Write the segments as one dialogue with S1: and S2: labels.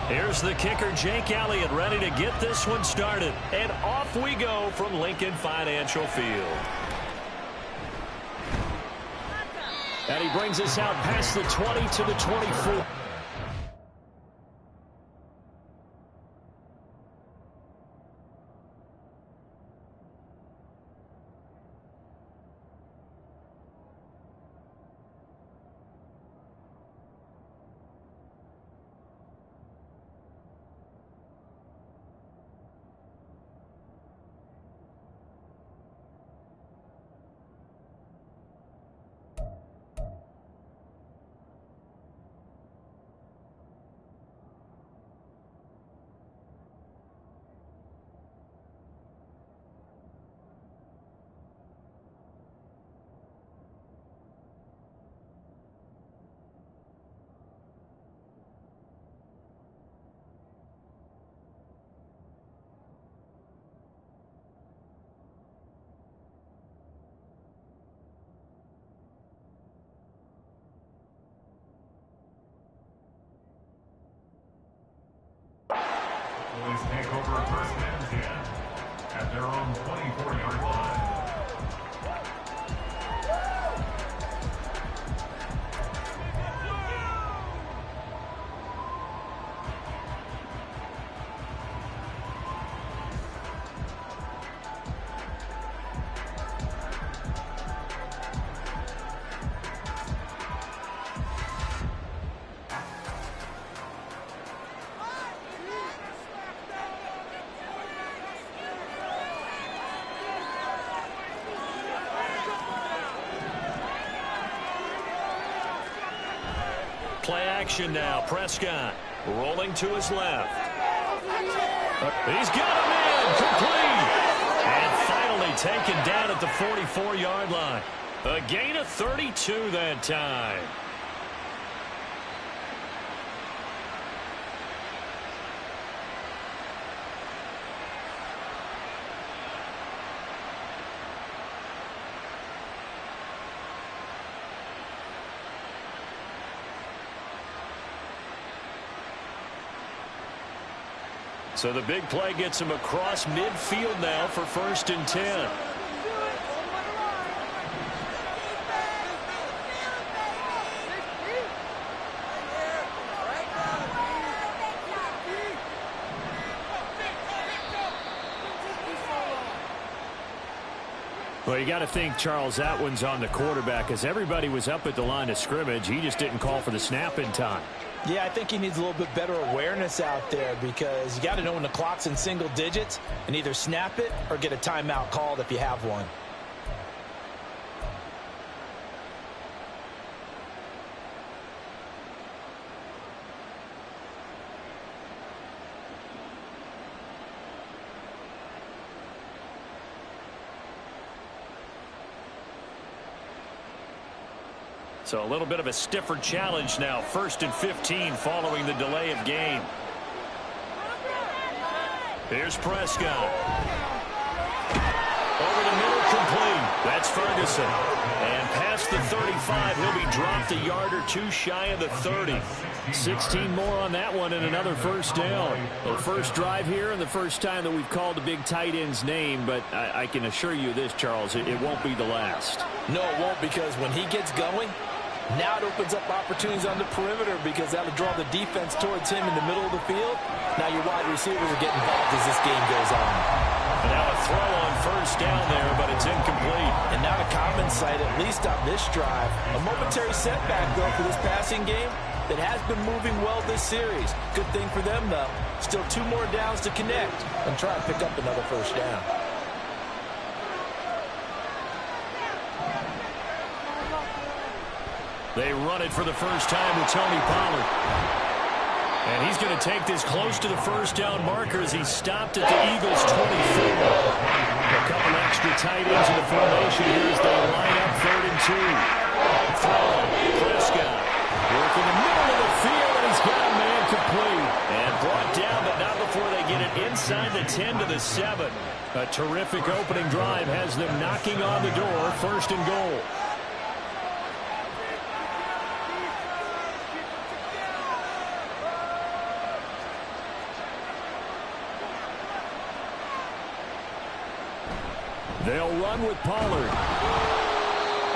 S1: Here's the kicker, Jake Elliott, ready to get this one started. And off we go from Lincoln Financial Field. And he brings us out past the 20 to the 24.
S2: Boys take over first and 10 at their own 24-yard line.
S1: Play action now. Prescott rolling to his left. He's got him in. Complete. And finally taken down at the 44-yard line. A gain of 32 that time. So the big play gets him across midfield now for 1st and 10. Well, you got to think, Charles, that one's on the quarterback as everybody was up at the line of scrimmage. He just didn't call for the snap in time.
S3: Yeah, I think he needs a little bit better awareness out there because you got to know when the clock's in single digits and either snap it or get a timeout called if you have one.
S1: So a little bit of a stiffer challenge now. 1st and 15 following the delay of game. Here's Prescott. Over the middle, complete. That's Ferguson. And past the 35, he'll be dropped a yard or two shy of the 30. 16 more on that one and another 1st down. The first drive here and the first time that we've called the big tight end's name, but I can assure you this, Charles, it won't be the last.
S3: No, it won't, because when he gets going, now it opens up opportunities on the perimeter because that'll draw the defense towards him in the middle of the field. Now your wide receivers will get involved as this game goes on.
S1: And now a throw on 1st down there, but it's incomplete.
S3: And now the common sight, at least on this drive. A momentary setback, though, for this passing game that has been moving well this series. Good thing for them, though. Still 2 more downs to connect and try and pick up another 1st down.
S1: They run it for the first time with Tony Pollard. And he's going to take this close to the 1st down marker as he's stopped at the Eagles' 24. A couple extra tight ends in the formation here as they line up 3rd and 2. Throw, Prescott. Working the middle of the field, and he's got a man complete. And brought down, but not before they get it inside the 10 to the 7. A terrific opening drive has them knocking on the door, 1st and goal. They'll run with Pollard.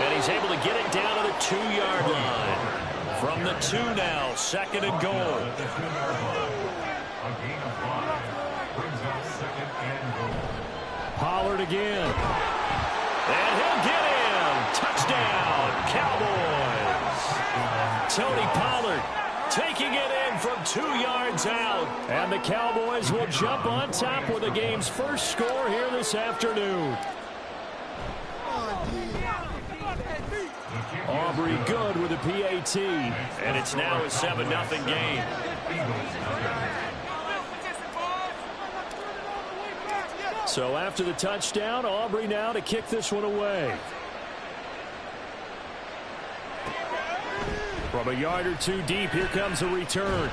S1: And he's able to get it down to the 2-yard line. From the 2 now, 2nd and goal.
S2: A gain of 5 brings up 2nd and goal.
S1: Pollard again. And he'll get in. Touchdown, Cowboys. Tony Pollard taking it in from 2 yards out. And the Cowboys will jump on top with the game's first score here this afternoon. Aubrey good with a PAT. And it's now a 7-0 game. So after the touchdown, Aubrey now to kick this one away. From a yard or 2 deep, here comes a return.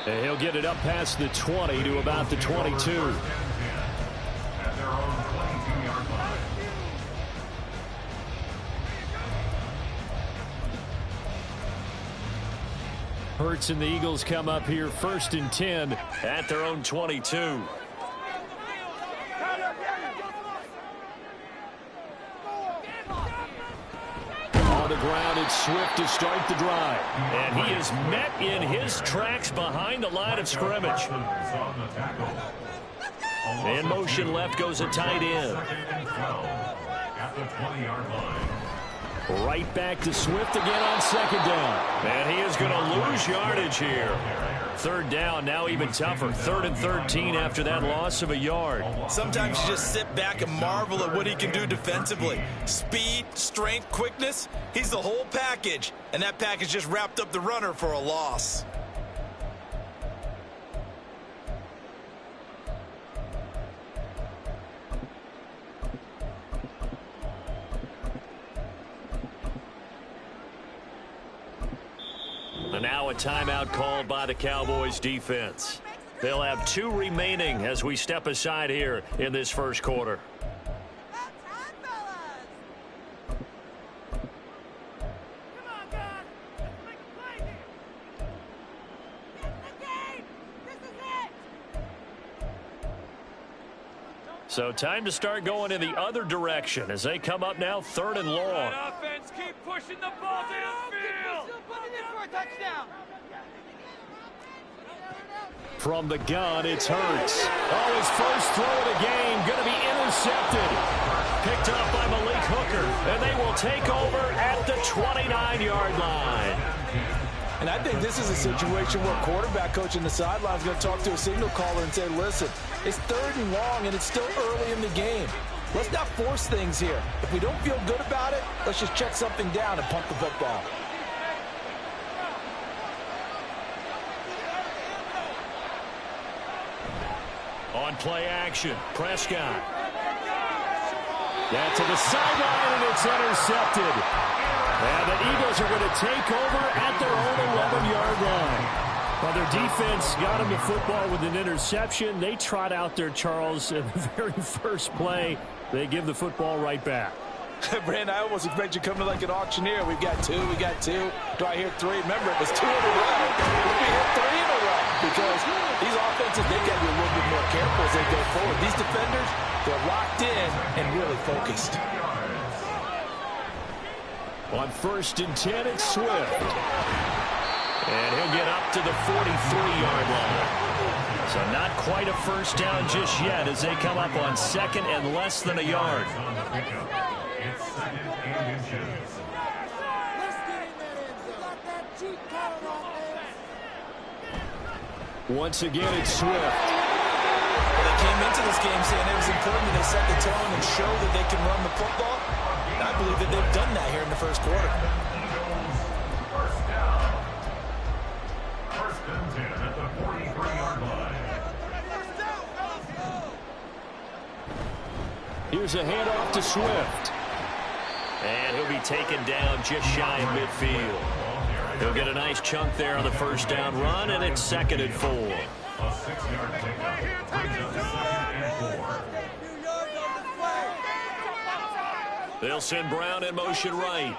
S1: And he'll get it up past the 20 to about the 22.
S2: At their own 22-yard line.
S1: Hurts and the Eagles come up here 1st and 10 at their own 22. On the ground, it's Swift to start the drive. And he is met in his tracks behind the line of scrimmage. In motion left goes a tight end.
S2: At the 20-yard line.
S1: Right back to Swift again on 2nd down. And he is going to lose yardage here. 3rd down, now even tougher. 3rd and 13 after that loss of a yard.
S3: Sometimes you just sit back and marvel at what he can do defensively. Speed, strength, quickness. He's the whole package. And that package just wrapped up the runner for a loss.
S1: And now a timeout called by the Cowboys defense. They'll have 2 remaining as we step aside here in this first quarter. So time to start going in the other direction as they come up now 3rd and long.
S4: Offense, keep pushing the ball to the field.
S1: From the gun, it's Hurts. Oh, his first throw of the game going to be intercepted. Picked up by Malik Hooker, and they will take over at the 29-yard line.
S3: And I think this is a situation where quarterback coach in the sideline is going to talk to a signal caller and say, listen, it's 3rd and long, and it's still early in the game. Let's not force things here. If we don't feel good about it, let's just check something down and punt the football.
S1: On play action, Prescott. That to the sideline, and it's intercepted. And the Eagles are going to take over at their own 11-yard line. Well, their defense got them the football with an interception. They trot out there, Charles, in the very first play. They give the football right back.
S3: Brand, I almost expect you coming like an auctioneer. We've got 2, we got 2. Do I hear 3? Remember, it was 2 in a row. We hit 3 in a row. Because these offenses, they got to be a little bit more careful as they go forward. These defenders, they're locked in and really focused.
S1: On 1st and 10, it's Swift. And he'll get up to the 43-yard line. So not quite a first down just yet as they come up on 2nd and less than a yard.
S2: It's 2nd and inches.
S1: Once again, it's Swift.
S3: Well, they came into this game saying it was important that they set the tone and show that they can run the football. And I believe that they've done that here in the first quarter.
S2: First down. 1st and 10 at the 43-yard line.
S1: Here's a handoff to Swift. And he'll be taken down just shy of midfield. He'll get a nice chunk there on the first down run, and it's 2nd and 4.
S2: A 6-yard pickup brings up 2nd and 4.
S1: They'll send Brown in motion right.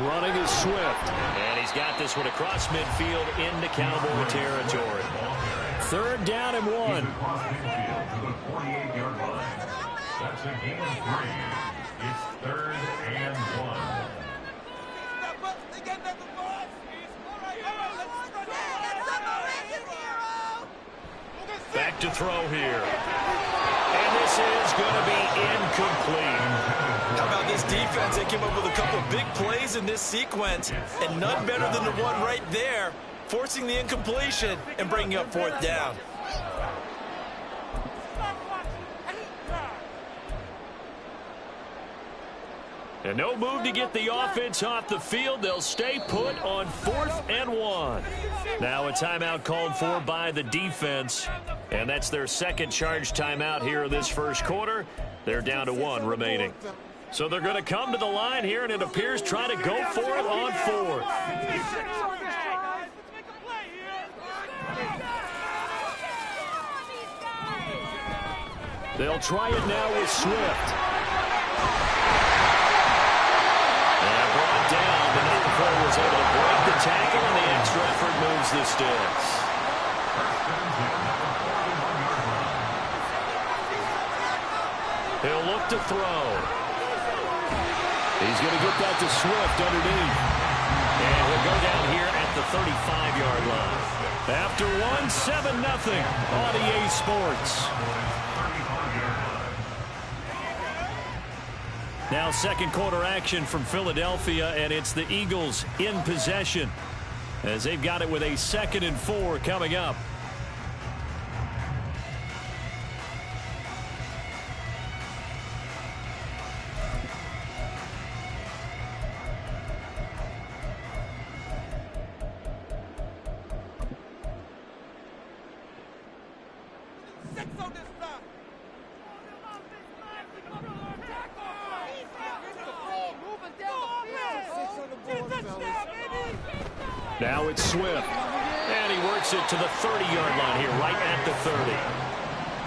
S1: Running is Swift. And he's got this one across midfield into Cowboy territory. 3rd down and 1.
S2: Across midfield to the 48-yard line. That's a gain of 3. It's 3rd and 1.
S1: Back to throw here. And this is going to be incomplete.
S3: How about this defense? They came up with a couple of big plays in this sequence, and none better than the one right there, forcing the incompletion and bringing up 4th down.
S1: And no move to get the offense off the field. They'll stay put on 4th and 1. Now a timeout called for by the defense. And that's their 2nd charge timeout here in this 1st quarter. They're down to 1 remaining. So they're going to come to the line here, and it appears try to go for it on 4th. They'll try it now with Swift. And brought down, but not before he was able to break the tackle, and the extra effort moves the sticks. He'll look to throw. He's going to get that to Swift underneath. And he'll go down here at the 35-yard line. After 1, 7-0 on EA Sports. Now 2nd quarter action from Philadelphia, and it's the Eagles in possession as they've got it with a 2nd and 4 coming up. Now it's Swift, and he works it to the 30-yard line here, right at the 30.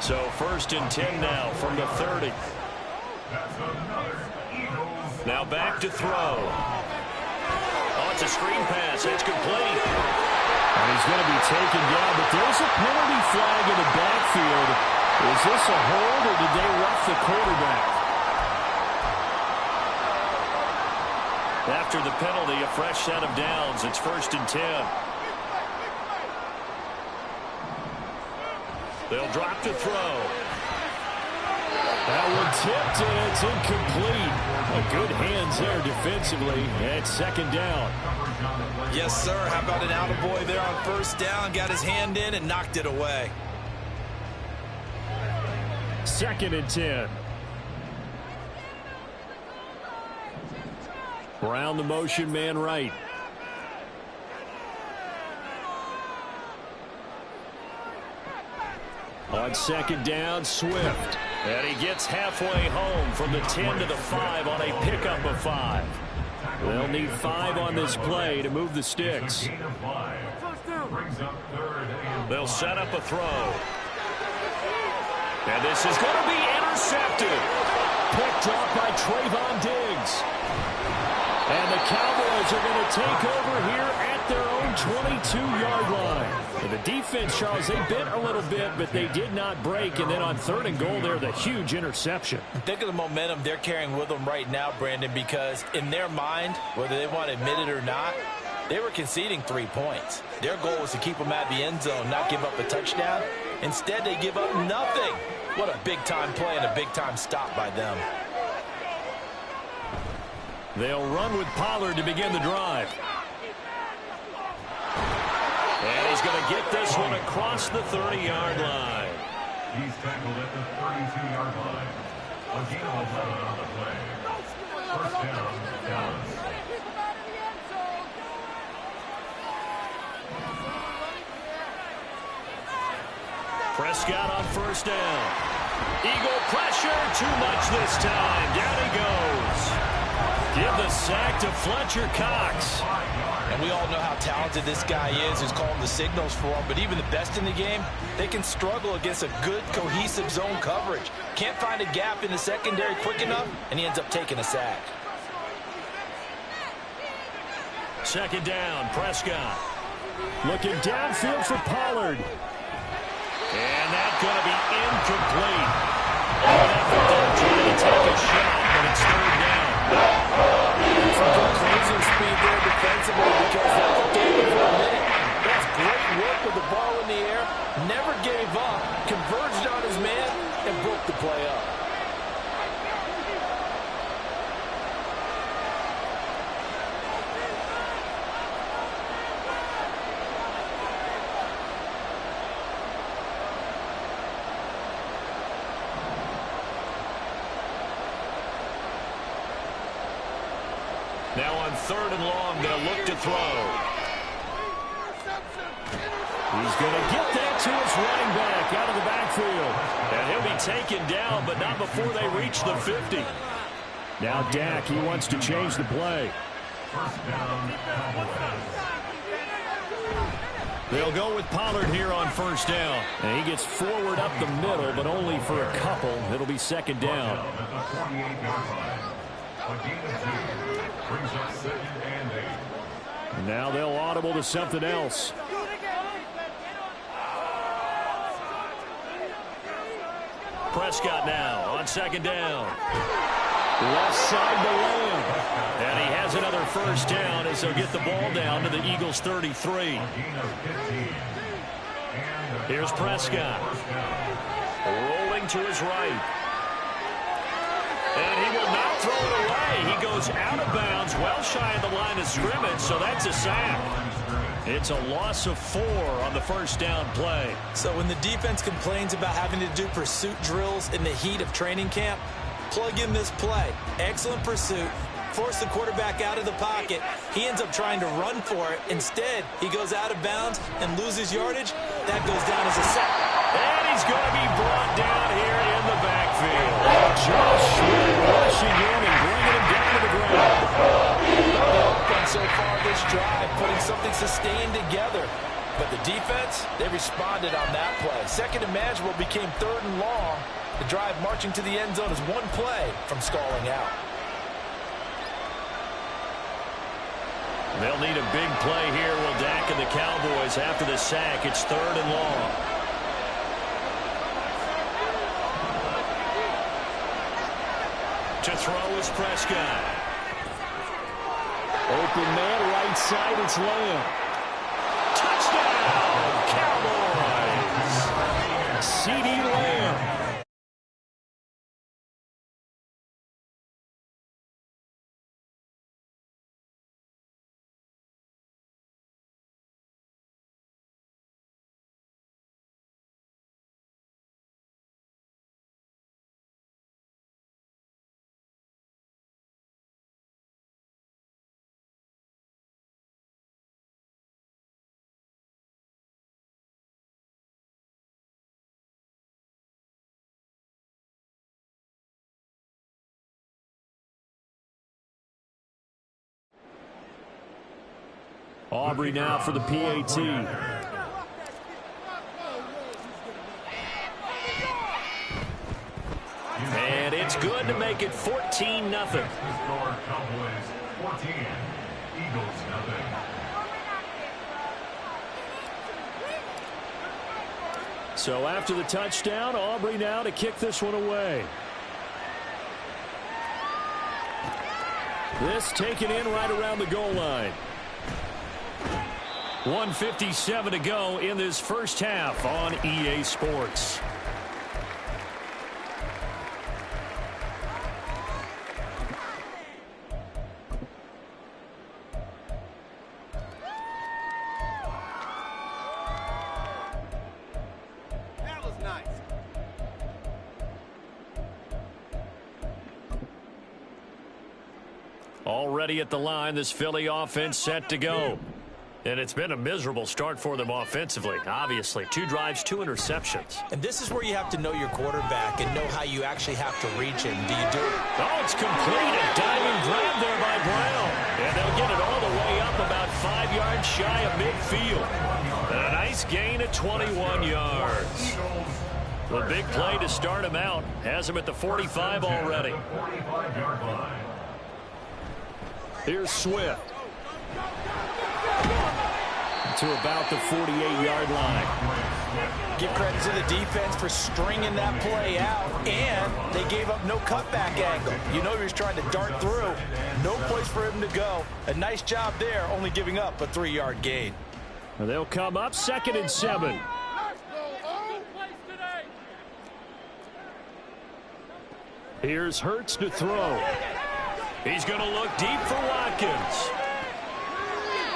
S1: So 1st and 10 now from the 30. Now back to throw. Oh, it's a screen pass. It's complete. And he's going to be taken down, but there's a penalty flag in the backfield. Is this a hold, or did they rough the quarterback? After the penalty, a fresh set of downs. It's 1st and 10. They'll drop to throw. That one tipped, and it's incomplete. Good hands there defensively at 2nd down.
S3: Yes, sir. How about an attaboy there on 1st down? Got his hand in and knocked it away.
S1: 2nd and 10. Brown the motion man right. On 2nd down, Swift. And he gets halfway home from the 10 to the 5 on a pickup of 5. They'll need 5 on this play to move the sticks. They'll set up a throw. And this is going to be intercepted. Picked off by Trayvon Diggs. And the Cowboys are going to take over here at their own 22-yard line. And the defense, Charles, they bit a little bit, but they did not break. And then on 3rd and goal there, the huge interception.
S3: Think of the momentum they're carrying with them right now, Brandon, because in their mind, whether they want to admit it or not, they were conceding 3 points. Their goal was to keep them at the end zone, not give up a touchdown. Instead, they give up nothing. What a big-time play and a big-time stop by them.
S1: They'll run with Pollard to begin the drive. And he's going to get this one across the 30-yard line.
S2: He's tackled at the 32-yard line. A gain of 11 on the play. 1st down, Dallas.
S1: Prescott on 1st down. Eagle pressure, too much this time. Down he goes. Give the sack to Fletcher Cox.
S3: And we all know how talented this guy is, who's calling the signals for him. But even the best in the game, they can struggle against a good, cohesive zone coverage. Can't find a gap in the secondary quick enough, and he ends up taking a sack.
S1: Second down, Prescott. Looking downfield for Pollard. And that's going to be incomplete. Good effort there trying to take a shot, but it's third down.
S3: Some good closing speed there defensively because that was game for a minute. That's great work with the ball in the air. Never gave up, converged on his man, and broke the play up.
S1: Now on third and long, they'll look to throw. He's going to get that to his running back out of the backfield. And he'll be taken down, but not before they reach the 50. Now Dak, he wants to change the play. They'll go with Pollard here on first down. And he gets forward up the middle, but only for a couple. It'll be second down. And now they'll audible to something else. Prescott now on second down. Left side to Lamb. And he has another first down as they'll get the ball down to the Eagles 33. Here's Prescott. Rolling to his right. And he will not throw it away. He goes out of bounds, well shy of the line of scrimmage, so that's a sack. It's a loss of 4 on the first down play.
S3: So when the defense complains about having to do pursuit drills in the heat of training camp, plug in this play. Excellent pursuit. Force the quarterback out of the pocket. He ends up trying to run for it. Instead, he goes out of bounds and loses yardage. That goes down as a sack.
S1: And he's going to be brought down here in the backfield. Josh Sweat rushing in and bringing him down to the ground.
S3: And so far this drive, putting something sustained together. But the defense, they responded on that play. Second and manageable became third and long. The drive marching to the end zone is one play from stalling out.
S1: They'll need a big play here, will Dak and the Cowboys after the sack. It's third and long. To throw is Prescott. Open man, right side, it's Lamb. Touchdown, Cowboys! CeeDee Lamb. Aubrey now for the PAT. And it's good to make it 14-0.
S2: Cowboys 14, Eagles 0.
S1: So after the touchdown, Aubrey now to kick this one away. This taken in right around the goal line. 1:57 to go in this first half on EA Sports.
S5: That was nice.
S1: Already at the line, this Philly offense set to go. And it's been a miserable start for them offensively, obviously. 2 drives, 2 interceptions.
S3: And this is where you have to know your quarterback and know how you actually have to reach him. Do you do it?
S1: Oh, it's complete. A diving grab there by Brown. And they'll get it all the way up about 5 yards shy of midfield. And a nice gain of 21 yards. The big play to start him out has him at the 45 already.
S2: 45-yard line.
S1: Here's Swift. to about the 48-yard line.
S3: Give credit to the defense for stringing that play out, and they gave up no cutback angle. You know he was trying to dart through. No place for him to go. A nice job there, only giving up a 3-yard gain.
S1: They'll come up 2nd and 7. Here's Hurts to throw. He's going to look deep for Watkins.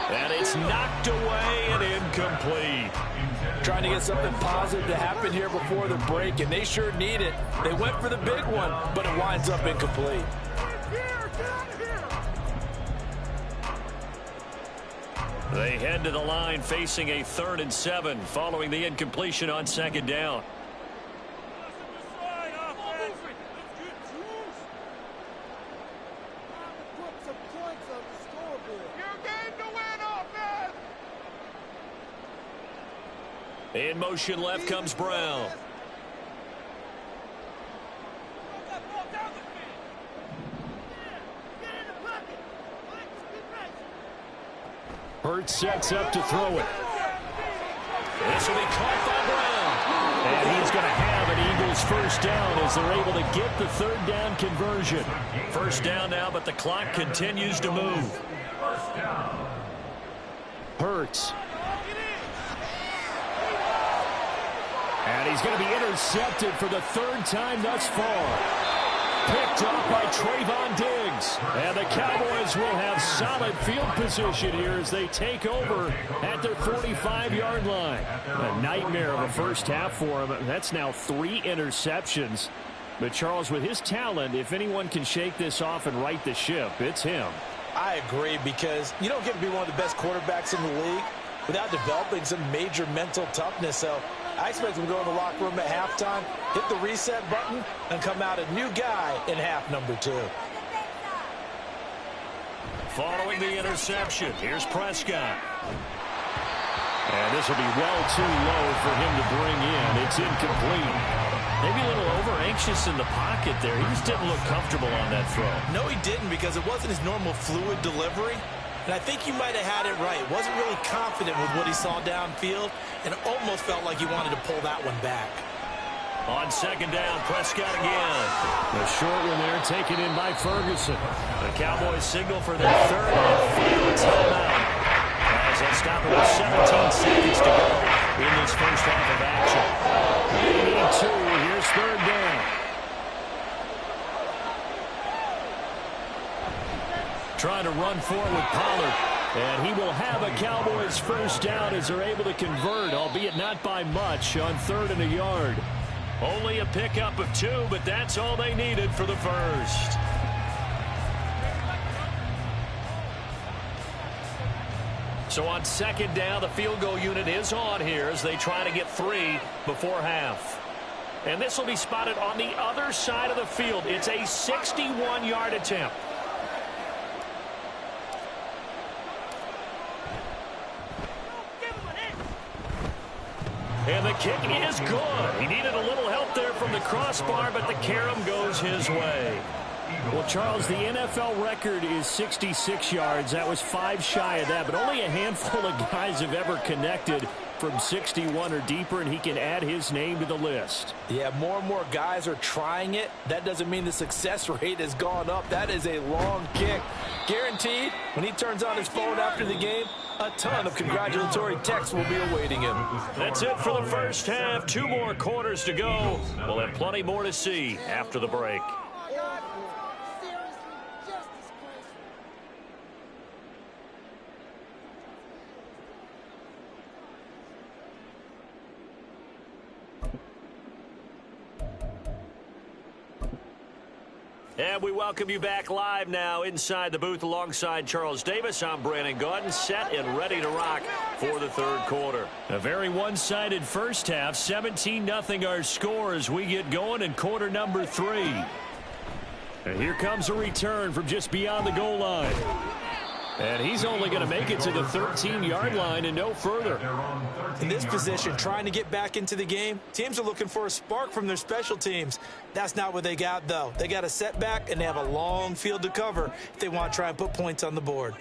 S1: And it's knocked away and incomplete.
S3: Trying to get something positive to happen here before the break, and they sure need it. They went for the big one, but it winds up incomplete.
S1: They head to the line facing a 3rd and 7 following the incompletion on 2nd down. In motion left comes Brown. Hurts sets up to throw it. This will be caught by Brown. And he's going to have an Eagles 1st down as they're able to get the 3rd down conversion. 1st down now, but the clock continues to move. Hurts. And he's going to be intercepted for the 3rd time thus far. Picked up by Trayvon Diggs. And the Cowboys will have solid field position here as they take over at their 45-yard line. A nightmare of a 1st half for him. That's now 3 interceptions. But Charles, with his talent, if anyone can shake this off and right the ship, it's him.
S3: I agree, because you don't get to be one of the best quarterbacks in the league without developing some major mental toughness. So I expect him to go in the locker room at halftime, hit the reset button, and come out a new guy in half number 2.
S1: Following the interception, here's Prescott. And this will be well too low for him to bring in. It's incomplete. Maybe a little over-anxious in the pocket there. He just didn't look comfortable on that throw.
S3: No, he didn't, because it wasn't his normal fluid delivery. And I think you might have had it right. Wasn't really confident with what he saw downfield, and almost felt like he wanted to pull that one back.
S1: On 2nd down, Prescott again. The short one there taken in by Ferguson. The Cowboys signal for their 3rd and final timeout as they stop it with 17 seconds to go in this 1st half of action. They need 2. Here's 3rd down. Trying to run forward with Pollard. And he will have a Cowboys 1st down as they're able to convert, albeit not by much, on 3rd and a yard. Only a pickup of 2, but that's all they needed for the 1st. So on 2nd down, the field goal unit is on here as they try to get 3 before half. And this will be spotted on the other side of the field. It's a 61-yard attempt. And the kick is good. He needed a little help there from the crossbar, but the carom goes his way. Well, Charles, the NFL record is 66 yards. That was 5 shy of that, but only a handful of guys have ever connected from 61 or deeper, and he can add his name to the list.
S3: Yeah, more and more guys are trying it. That doesn't mean the success rate has gone up. That is a long kick. Guaranteed, when he turns on his phone after the game, a ton of congratulatory texts will be awaiting him.
S1: That's it for the 1st half. 2 more quarters to go. We'll have plenty more to see after the break. And we welcome you back live now inside the booth alongside Charles Davis. I'm Brandon Gaudin, set and ready to rock for the 3rd quarter. A very one-sided 1st half, 17-0 our score as we get going in quarter number 3. And here comes a return from just beyond the goal line. And he's only going to make it to the 13-yard line and no further.
S3: In this position, trying to get back into the game, teams are looking for a spark from their special teams. That's not what they got, though. They got a setback, and they have a long field to cover if they want to try and put points on the board.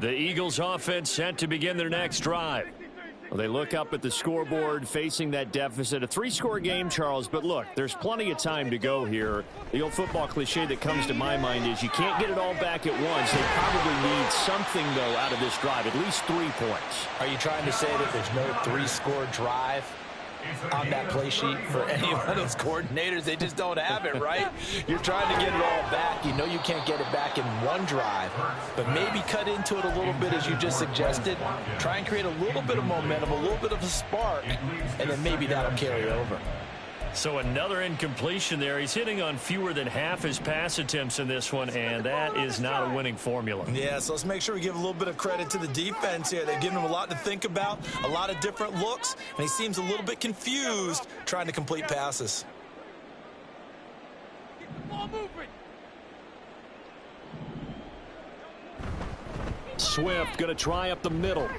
S1: The Eagles offense set to begin their next drive. Well, they look up at the scoreboard facing that deficit. A 3-score game, Charles, but look, there's plenty of time to go here. The old football cliche that comes to my mind is you can't get it all back at once. They probably need something, though, out of this drive, at least 3 points.
S3: Are you trying to say that there's no 3-score drive on that play sheet for any one of those coordinators? They just don't have it, right? You're trying to get it all back. You know you can't get it back in one drive, but maybe cut into it a little bit as you just suggested. Try and create a little bit of momentum, a little bit of a spark, and then maybe that'll carry over.
S1: So another incompletion there. He's hitting on fewer than half his pass attempts in this one, and that is not a winning formula.
S5: Yeah, so let's make sure we give a little bit of credit to the defense here. They've given him a lot to think about, a lot of different looks, and he seems a little bit confused trying to complete passes.
S4: Keep the ball moving.
S1: Swift going to try up the middle.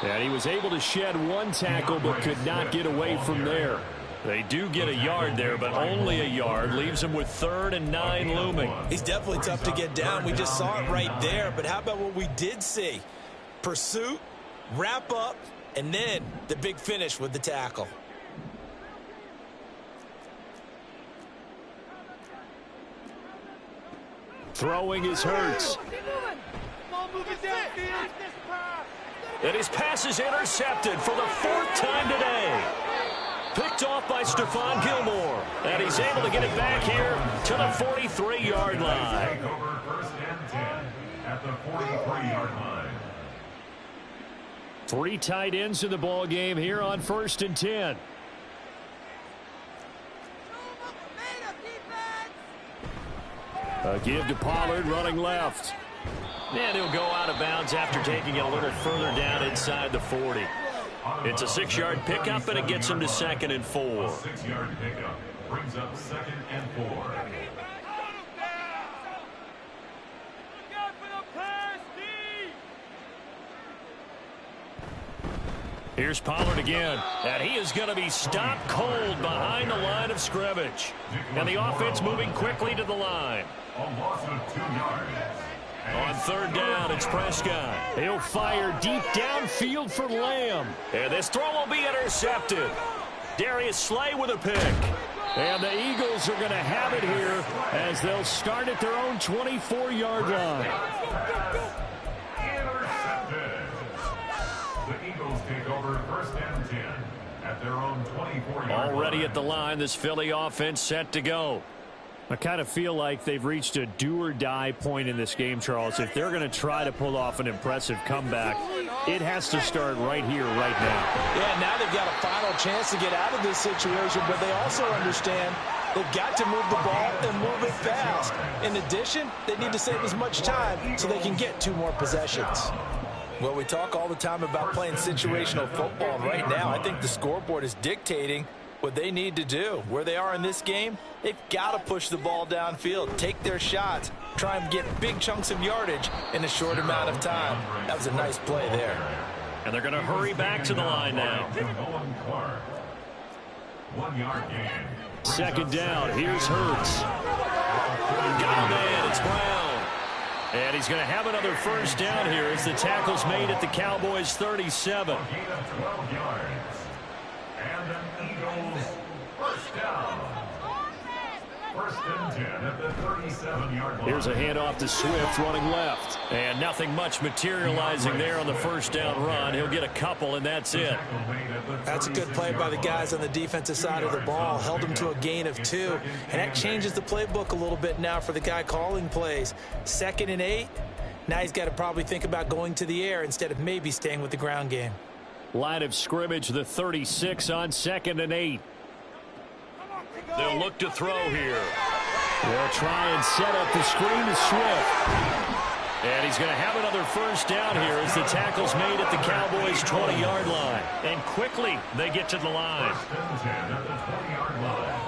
S1: And he was able to shed one tackle but could not get away from there. They do get a yard there, but only a yard. Leaves him with 3rd and 9 looming.
S5: He's definitely tough to get down. We just saw it right there. But how about what we did see? Pursuit, wrap up, and then the big finish with the tackle.
S1: Throwing is Hurts.
S4: Ball moving downfield.
S1: And his pass is intercepted for the 4th time today. Picked off by Stephon Gilmore. And he's able to get it back here to the 43-yard line.
S2: Take over 1st and 10 at the 43-yard line.
S1: 3 tight ends in the ball game here on 1st and 10. A give to Pollard running left. And he'll go out of bounds after taking it a little further down inside the 40. It's a 6-yard pickup, and it gets him to 2nd and 4.
S2: A 6-yard pickup brings up 2nd and 4.
S1: Here's Pollard again, and he is going to be stopped cold behind the line of scrimmage. And the offense moving quickly to the line.
S2: A loss of 2 yards.
S1: On 3rd down, it's Prescott. He'll fire deep downfield for Lamb. And this throw will be intercepted. Darius Slay with a pick. And the Eagles are going to have it here as they'll start at their own 24-yard line.
S2: Intercepted. The Eagles take over 1st and 10 at their own 24-yard line.
S1: Already at the line, this Philly offense set to go. I kind of feel like they've reached a do-or-die point in this game, Charles. If they're going to try to pull off an impressive comeback, it has to start right here, right now.
S3: Yeah, now they've got a final chance to get out of this situation, but they also understand they've got to move the ball and move it fast. In addition, they need to save as much time so they can get 2 more possessions. Well, we talk all the time about playing situational football. Right now, I think the scoreboard is dictating what they need to do. Where they are in this game, they've got to push the ball downfield, take their shots, try and get big chunks of yardage in a short amount of time. That was a nice play there.
S1: And they're going to hurry back to the line now.
S2: 1 yard gain.
S1: 2nd down, here's Hurts. Got a man, it's Brown. And he's going to have another 1st down here as the tackle's made at the Cowboys' 37.
S2: Gain of 12 yards. And an Eagles 1st down. 1st and 10 at the 37-yard line.
S1: Here's a handoff to Swift running left. And nothing much materializing there on the 1st down run. He'll get a couple, and that's it.
S5: That's a good play by the guys on the defensive side of the ball. Held them to a gain of 2. And that changes the playbook a little bit now for the guy calling plays. 2nd and 8. Now he's got to probably think about going to the air instead of maybe staying with the ground game.
S1: Line of scrimmage, the 36 on 2nd and 8. They'll look to throw here. They'll try and set up the screen to Swift. And he's going to have another 1st down here as the tackle's made at the Cowboys' 20-yard line. And quickly, they get to the line.
S2: 1st and 10 at the 20-yard line.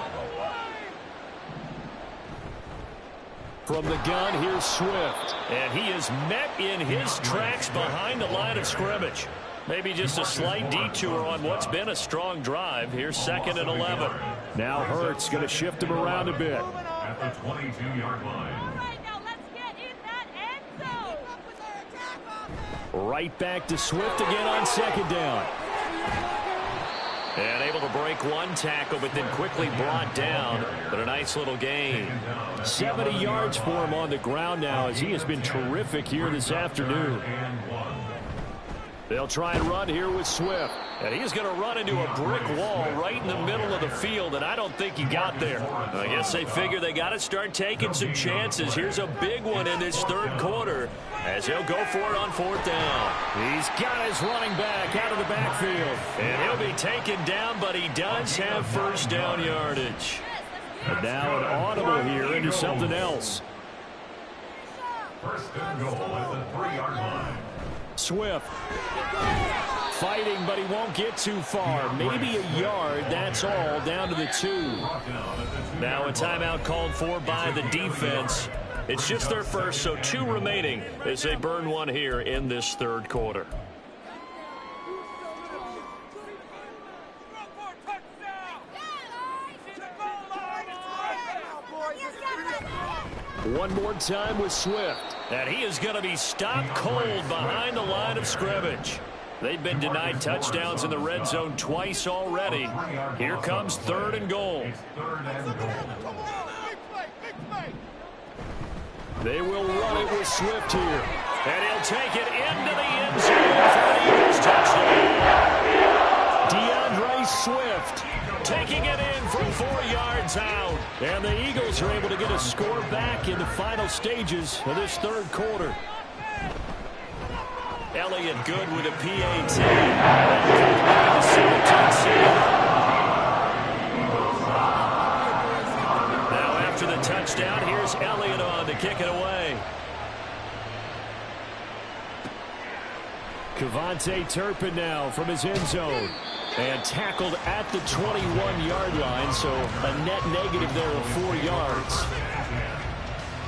S1: From the gun, here's Swift. And he is met in his tracks behind the line of scrimmage. Maybe just a slight detour on what's been a strong drive. Here's 2nd and 11. Now Hurts going to shift him around a bit.
S2: At the 22-yard line.
S6: All right, now let's get in that end zone.
S1: Right back to Swift again on second down. And able to break one tackle, but then quickly brought down. But a nice little gain. 70 yards for him on the ground now, as he has been terrific here this afternoon. They'll try and run here with Swift. And he's going to run into a brick wall right in the middle of the field, and I don't think he got there. I guess they figure they got to start taking some chances. Here's a big one in this third quarter as he'll go for it on fourth down. He's got his running back out of the backfield. And he'll be taken down, but he does have first down yardage. And now an audible here into something else.
S2: First and goal at the 3-yard line.
S1: Swift fighting, but he won't get too far. Maybe a yard, that's all, down to the 2. Now a timeout called for by the defense. It's just their first, so 2 remaining as they burn one here in this third quarter. One more time with Swift. And he is going to be stopped cold behind the line of scrimmage. They've been denied touchdowns in the red zone twice already. Here comes third and goal. They will run it with Swift here. And he'll take it into the end zone for an Eagles touchdown. DeAndre Swift taking it in from 4 yards out. And the Eagles are able to get a score back in the final stages of this third quarter. Elliott good with a PAT. Now after the touchdown, here's Elliott on to kick it away. Kevontae Turpin now from his end zone. And tackled at the 21-yard line, so a net negative there of 4 yards.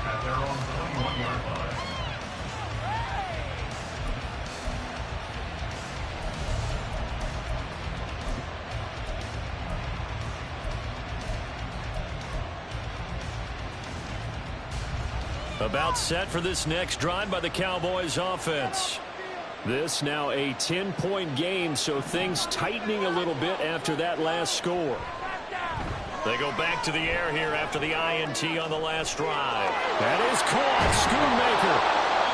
S2: At their own 21-yard line.
S1: About set for this next drive by the Cowboys offense. This now a 10-point game, so things tightening a little bit after that last score. They go back to the air here after the INT on the last drive. That is caught, Schoonmaker.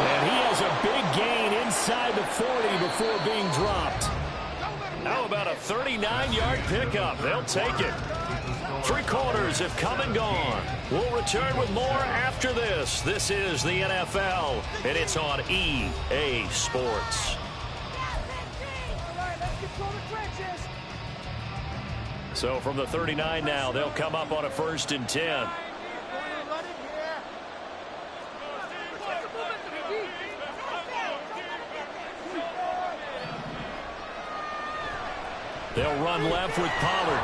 S1: And he has a big gain inside the 40 before being dropped. How about a 39-yard pickup? They'll take it. 3 quarters have come and gone. We'll return with more after this. This is the NFL, and it's on EA Sports. So from the 39 now, they'll come up on a 1st and 10. They'll run left with Pollard.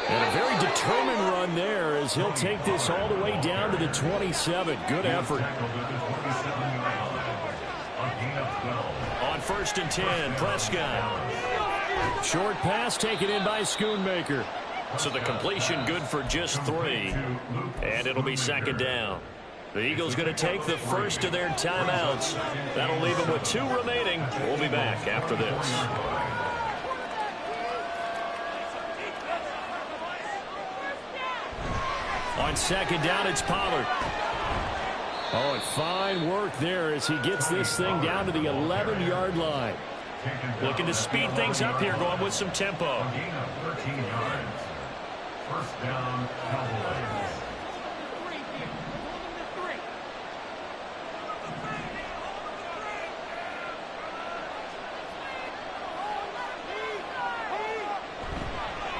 S1: And a very determined run there as he'll take this all the way down to the 27. Good effort. On 1st and 10, Prescott. Short pass taken in by Schoonmaker. So the completion good for just 3. And it'll be 2nd down. The Eagles going to take the first of their timeouts. That'll leave them with 2 remaining. We'll be back after this. On 2nd down, it's Pollard. Oh, and fine work there as he gets this thing down to the 11-yard line. Looking to speed things up here, going with some tempo.
S2: Gain of 13 yards. First down, Cowboys.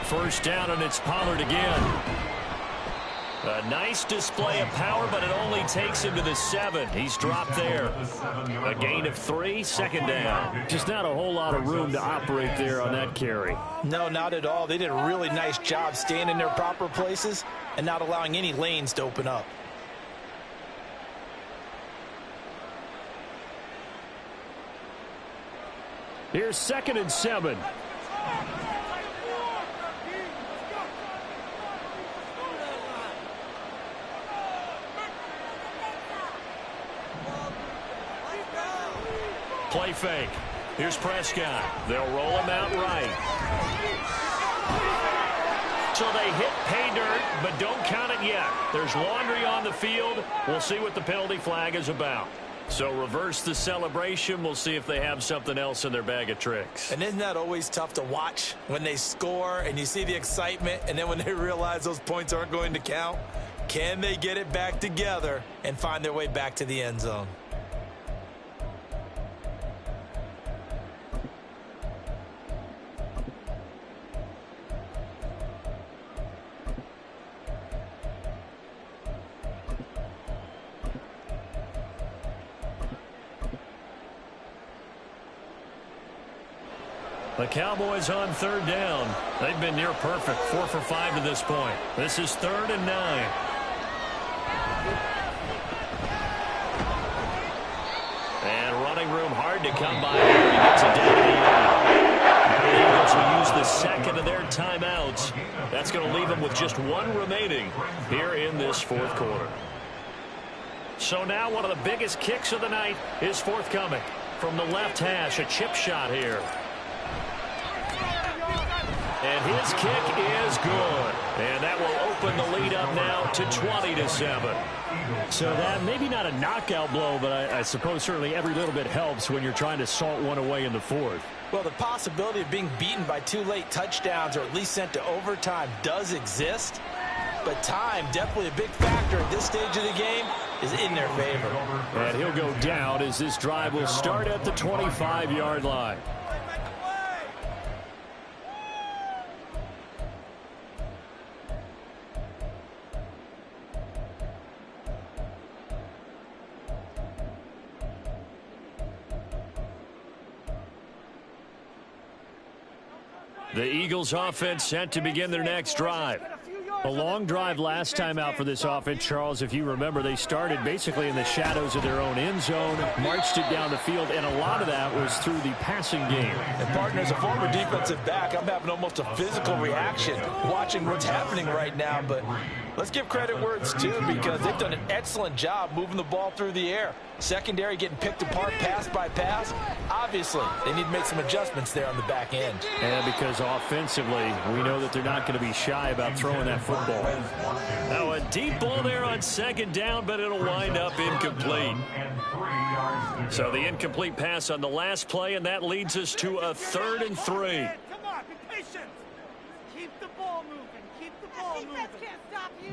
S1: First down, and it's Pollard again. A nice display of power, but it only takes him to the 7. He's dropped there. A gain of 3, 2nd down. Just not a whole lot of room to operate there on that carry.
S5: No, not at all. They did a really nice job staying in their proper places and not allowing any lanes to open up.
S1: Here's 2nd and 7. fake. Here's Prescott. They'll roll him out right. So they hit pay dirt, but don't count it yet. There's laundry on the field. We'll see what the penalty flag is about. So reverse the celebration. We'll see if they have something else in their bag of tricks.
S5: And isn't that always tough to watch when they score and you see the excitement, and then when they realize those points aren't going to count? Can they get it back together and find their way back to the end zone?
S1: The Cowboys on third down. They've been near perfect, 4 for 5 to this point. This is 3rd and 9. And running room hard to come by here. He gets it down to the 8. The Eagles will use the second of their timeouts. That's going to leave them with just 1 remaining here in this 4th quarter. So now one of the biggest kicks of the night is forthcoming. From the left hash, a chip shot here. And his kick is good. And that will open the lead up now to 20-7.
S6: So that maybe not a knockout blow, but I suppose certainly every little bit helps when you're trying to salt one away in the 4th.
S5: Well, the possibility of being beaten by 2 late touchdowns or at least sent to overtime does exist. But time, definitely a big factor at this stage of the game, is in their favor.
S6: And he'll go down as this drive will start at the 25-yard line.
S1: The Eagles offense set to begin their next drive.
S6: A long drive last time out for this offense, Charles. If you remember, they started basically in the shadows of their own end zone, marched it down the field, and a lot of that was through the passing game.
S5: And, partner, as a former defensive back, I'm having almost a physical reaction watching what's happening right now. But let's give credit where it's due, because they've done an excellent job moving the ball through the air. Secondary getting picked apart pass by pass. Obviously, they need to make some adjustments there on the back end.
S6: And because offensively, we know that they're not going to be shy about throwing that football.
S1: Now a deep ball there on 2nd down, but it'll wind up incomplete. So the incomplete pass on the last play, and that leads us to a 3rd and 3.
S4: Come on, be patient. Keep the ball moving. Keep the ball moving. Defense can't stop you.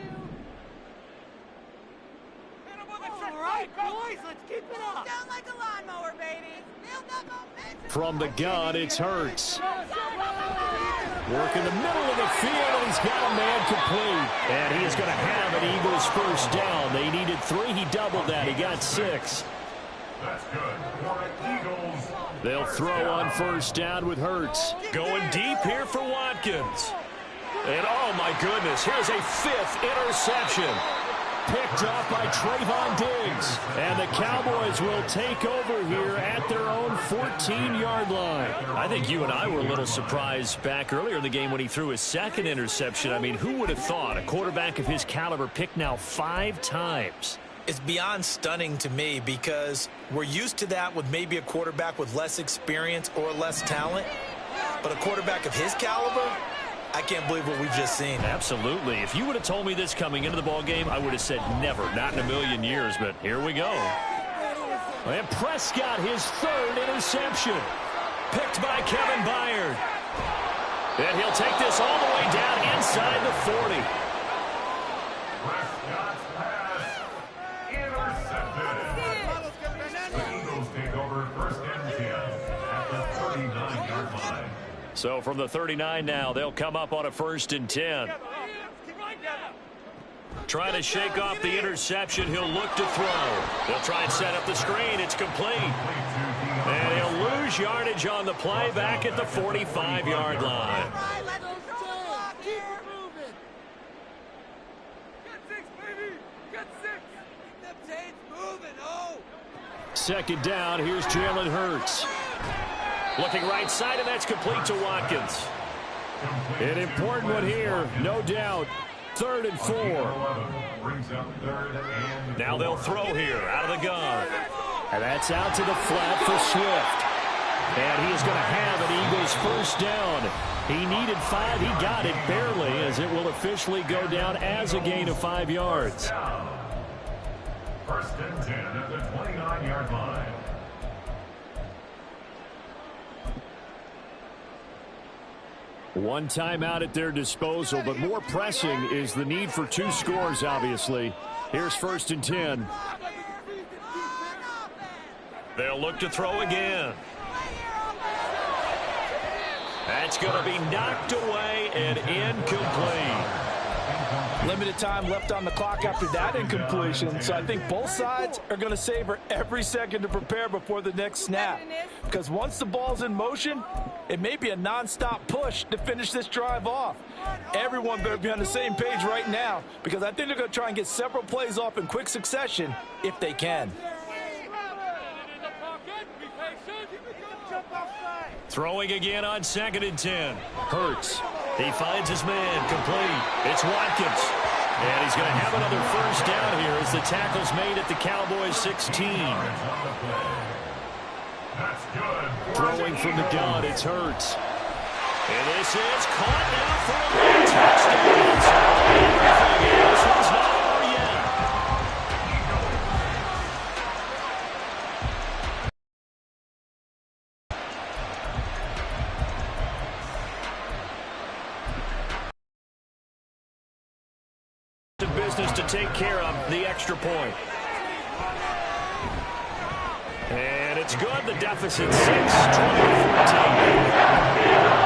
S4: All right, boys, let's keep it up.
S7: Down like a lawnmower, baby. Build up momentum.
S6: From the gun, it's Hurts. Work in the middle of the field, and he's got a man complete. And he is going to have an Eagles 1st down. They needed 3. He doubled that. He got 6.
S2: That's good for the Eagles.
S6: They'll throw on 1st down with Hurts.
S1: Going deep here for Watkins. And oh my goodness, here's a 5th interception.
S6: Picked off by Trayvon Diggs. And the Cowboys will take over here at their own 14-yard line.
S1: I think you and I were a little surprised back earlier in the game when he threw his 2nd interception. I mean, who would have thought a quarterback of his caliber picked now 5 times?
S5: It's beyond stunning to me, because we're used to that with maybe a quarterback with less experience or less talent. But a quarterback of his caliber, I can't believe what we've just seen.
S1: Absolutely. If you would have told me this coming into the ball game, I would have said never, not in a million years, but here we go.
S6: And Prescott, his 3rd interception.
S1: Picked by Kevin Byard. And he'll take this all the way down inside the 40.
S2: Prescott's pass intercepted. The Eagles take over 1st and 10 at the 39-yard line.
S1: So from the 39 now, they'll come up on a 1st and 10. Trying to shake off the interception. He'll look to throw. They'll try and set up the screen. It's complete. And he'll lose yardage on the play back at the 45-yard line.
S6: Second down, here's Jalen Hurts.
S1: Looking right side, and that's complete to Watkins.
S6: An important one here, no doubt. 3rd and 4.
S1: Now they'll throw here out of the gun.
S6: And that's out to the flat for Swift. And he is going to have an Eagles first down. He needed 5. He got it barely, as it will officially go down as a gain of 5 yards.
S2: First and 10 at the 29-yard line.
S6: One timeout at their disposal, but more pressing is the need for 2 scores, obviously. Here's first and 10.
S1: They'll look to throw again. That's going to be knocked away and incomplete.
S3: Limited time left on the clock after that incompletion, so I think both sides are going to savor every second to prepare before the next snap. Because once the ball's in motion, it may be a non-stop push to finish this drive off. Everyone better be on the same page right now, because I think they're going to try and get several plays off in quick succession if they can.
S1: Throwing again on second and 10. Hurts. He finds his man complete. It's Watkins. And he's going to have another first down here as the tackle's made at the Cowboys 16.
S2: That's good.
S6: Throwing from the gun, it's Hurts.
S1: And this is caught now for a late touchdown. So everything else was not over yet. Business to take care of the extra point. And it's good. The deficit 6, 20-14.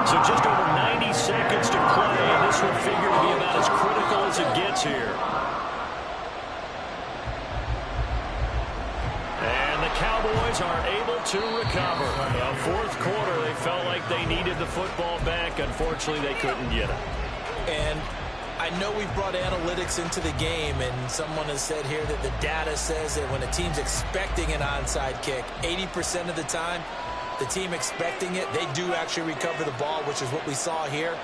S1: So just over 90 seconds to play, and this will figure to be about as critical as it gets here. And the Cowboys are able to recover. The fourth quarter, they felt like they needed the football back. Unfortunately, they couldn't get it.
S5: And I know we've brought analytics into the game, and someone has said here that the data says that when a team's expecting an onside kick, 80% of the time, the team expecting it, they do actually recover the ball, which is what we saw here.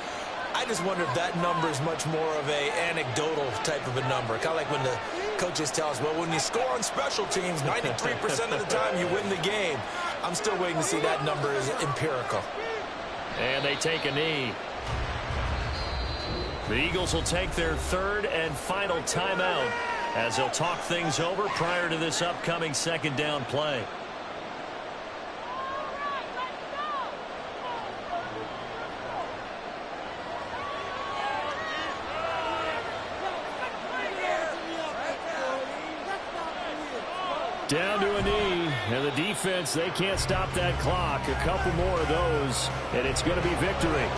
S5: I just wonder if that number is much more of a anecdotal type of a number. Kind of like when the coaches tell us, well, when you score on special teams, 93% of the time you win the game. I'm still waiting to see that number is empirical.
S1: And they take a knee. The Eagles will take their third and final timeout as they'll talk things over prior to this upcoming second down play.
S6: Down to a knee, and the defense, they can't stop that clock. A couple more of those, and it's going to be victory.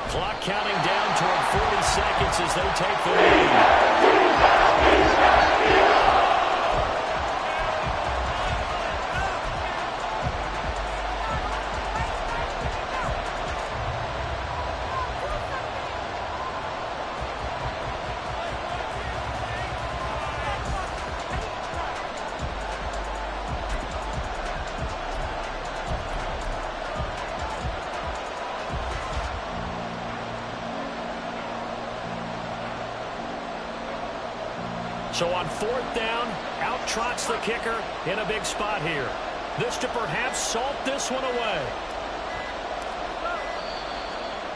S1: Clock counting down toward 40 seconds as they take the lead. So on fourth down, out trots the kicker in a big spot here. This to perhaps salt this one away.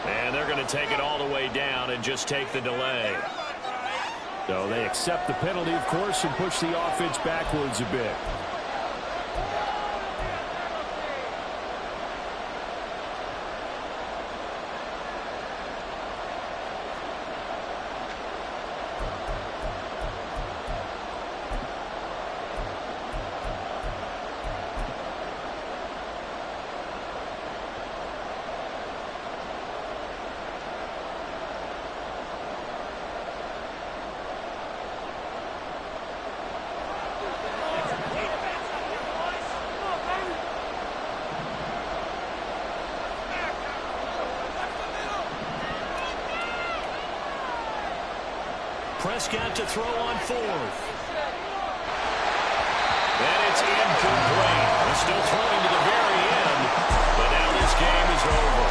S1: And they're going to take it all the way down and just take the delay.
S6: So they accept the penalty, of course, and push the offense backwards a bit.
S1: Prescott to throw on fourth. And it's incomplete. He's still throwing to the very end, but now this game is over.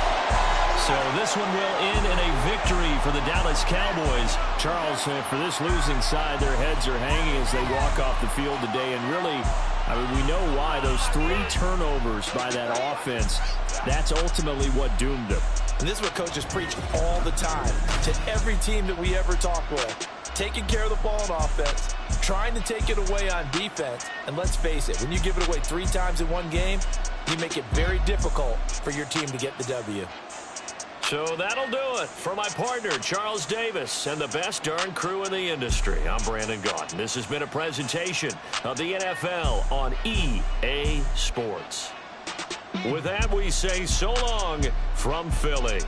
S1: So this one will end in a victory for the Dallas Cowboys. Charles, for this losing side, their heads are hanging as they walk off the field today. And really, I mean, we know why. Those 3 turnovers by that offense, that's ultimately what doomed them.
S3: And this is what coaches preach all the time to every team that we ever talk with. Taking care of the ball on offense, trying to take it away on defense. And let's face it, when you give it away 3 times in one game, you make it very difficult for your team to get the W.
S1: So that'll do it for my partner, Charles Davis, and the best darn crew in the industry. I'm Brandon Gaudin. This has been a presentation of the NFL on EA Sports. With that, we say so long from Philly.